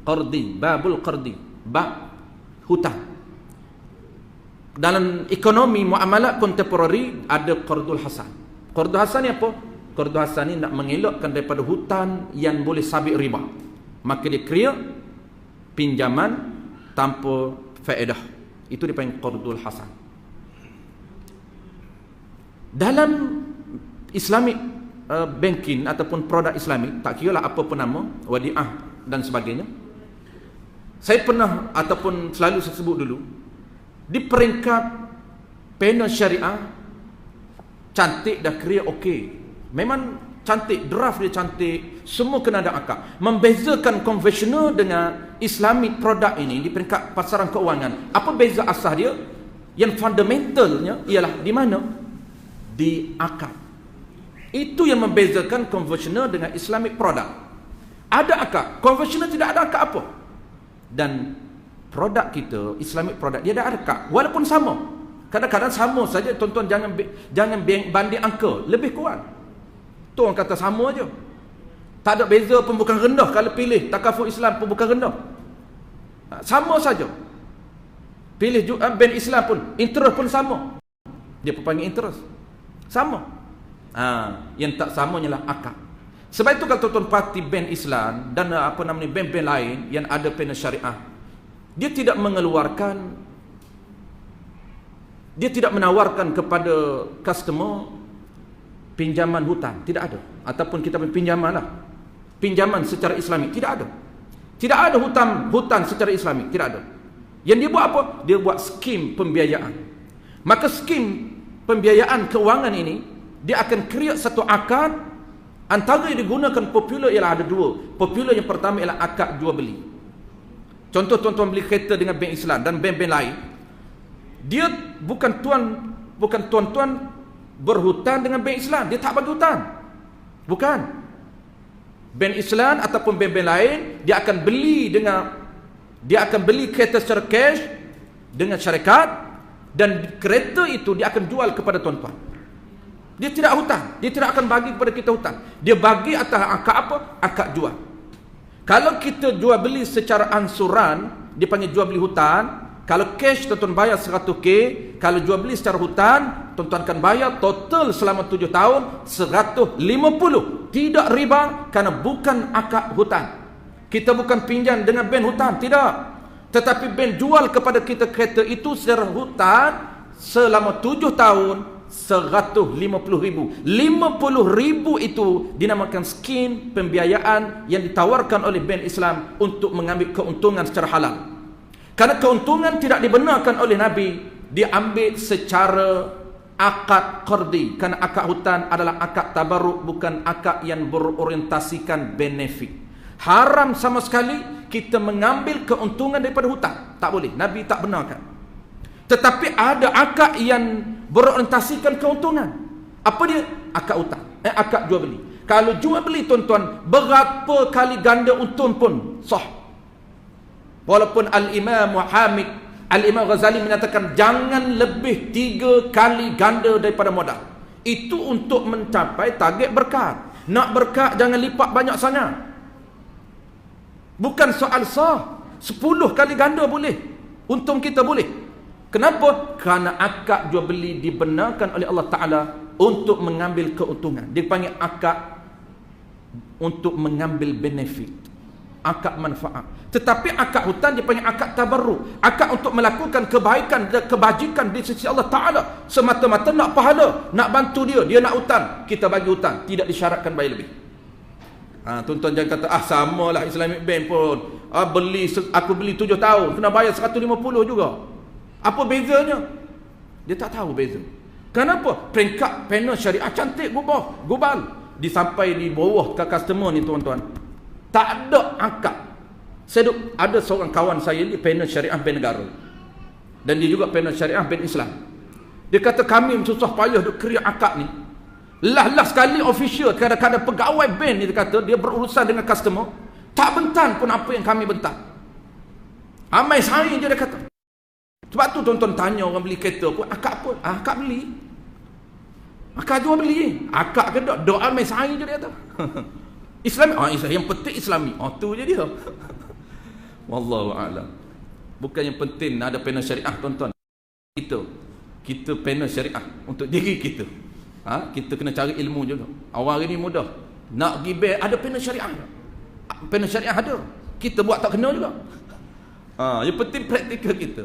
Qardi, babul qardi, bab hutang. Dalam ekonomi muamalat kontemporari ada qardul hasan. Qardul hasan ni apa? Qardul hasan ni nak mengelakkan daripada hutang yang boleh sabit riba. Maka dia create pinjaman tanpa faedah. Itu dipanggil qardul hasan. Dalam Islamic banking ataupun produk Islamik, tak kira lah apa pun nama, wadiah dan sebagainya, saya pernah ataupun selalu saya sebut dulu, di peringkat panel syariah cantik dah create okey, memang cantik, draft dia cantik, semua kena ada akad. Membezakan konvensional dengan Islamic produk ini di peringkat pasaran keuangan, apa beza asas dia? Yang fundamentalnya ialah di mana? Di akad. Itu yang membezakan konvensional dengan Islamic produk. Ada akad, konvensional tidak ada akad apa. Dan produk kita, Islamic produk, dia ada akad walaupun sama. Kadang-kadang sama saja, tuan-tuan jangan banding angka, lebih kurang. Tu orang kata sama aja. Tak ada beza pun, bukan rendah. Kalau pilih takaful Islam pun bukan rendah. Sama saja. Pilih bank Islam pun, interest pun sama. Dia panggil interest. Sama. Yang tak sama ialah akad. Sebab itu kalau tuan-tuan parti bank Islam dan bank-bank lain yang ada panel syariah, dia tidak mengeluarkan, dia tidak menawarkan kepada customer pinjaman hutang, tidak ada. Ataupun kita pinjaman lah, pinjaman secara Islami, tidak ada. Tidak ada hutang secara Islami, tidak ada. Yang dia buat apa? Dia buat skim pembiayaan. Maka skim pembiayaan keuangan ini, dia akan create satu akad. Antara yang digunakan popular ialah ada dua. Popular yang pertama ialah akad jual beli. Contoh tuan-tuan beli kereta dengan bank Islam dan bank-bank lain, dia bukan tuan-tuan berhutang dengan bank Islam, dia tak bagi hutang. Bukan. Bank Islam ataupun bank-bank lain, dia akan beli kereta secara cash dengan syarikat, dan kereta itu dia akan jual kepada tuan-tuan. Dia tidak hutang, dia tidak akan bagi kepada kita hutang. Dia bagi atas akad apa? Akad jual. Kalau kita jual beli secara ansuran, dia panggil jual beli hutang. Kalau cash tuan-tuan bayar 100k, kalau jual beli secara hutang, tuan-tuan akan bayar total selama 7 tahun 150. Tidak riba, kerana bukan akad hutang. Kita bukan pinjam dengan bank hutang, tidak. Tetapi bank jual kepada kita kereta itu secara hutang selama 7 tahun 150,000. 50,000 itu dinamakan skim pembiayaan yang ditawarkan oleh bank Islam untuk mengambil keuntungan secara halal. Karena keuntungan tidak dibenarkan oleh Nabi, diambil secara akad qardi. Karena akad hutang adalah akad tabarruk, bukan akad yang berorientasikan benefit. Haram sama sekali kita mengambil keuntungan daripada hutang. Tak boleh, Nabi tak benarkan. Tetapi ada akad yang berorientasikan keuntungan. Apa dia? Akad hutang, akad jual beli. Kalau jual beli tuan-tuan, berapa kali ganda untung pun sah. Walaupun Al-Imam Hamid, Al-Imam Ghazali menyatakan jangan lebih 3 kali ganda daripada modal. Itu untuk mencapai target berkat. Nak berkat jangan lipat banyak sangat. Bukan soal sah. 10 kali ganda boleh, untung kita boleh. Kenapa? Kerana akad jual beli dibenarkan oleh Allah Ta'ala untuk mengambil keuntungan. Dia panggil akad untuk mengambil benefit, akad manfaat. Tetapi akad hutang dia panggil akad tabarruk, akad untuk melakukan kebaikan dan kebajikan di sisi Allah Ta'ala, semata-mata nak pahala, nak bantu dia nak hutang, kita bagi hutang, tidak disyaratkan bayar lebih. Tuan-tuan jangan kata samalah Islamic Bank pun, aku beli 7 tahun kena bayar 150 juga. Apa bezanya? Dia tak tahu beza. Kenapa? Peringkat panel syariah cantik gubal. Disampai di bawah ke customer ni tuan-tuan, tak ada akad. Ada seorang kawan saya di panel syariah bank negara, dan dia juga panel syariah bank Islam. Dia kata kami susah payah duk create akad ni. Lah sekali official, kadang-kadang pegawai bank ni, dia kata dia berurusan dengan customer, tak bentan pun apa yang kami bentan. Amai saing je dia kata. Sebab tu tuan-tuan tanya orang beli kereta pun, akad apa? Akad beli. Akad jual beli. Akad ke tak? Doa main saing je dia kata. Islami. Islam yang penting Islami. Tu je dia. Wallahu a'lam. Bukan yang penting ada panel syariah, tuan-tuan. Kita panel syariah untuk diri kita. Kita kena cari ilmu juga. Awal hari ni mudah. Nak pergi bank ada panel syariah. Panel syariah ada. Kita buat tak kena juga. Yang penting praktikal kita.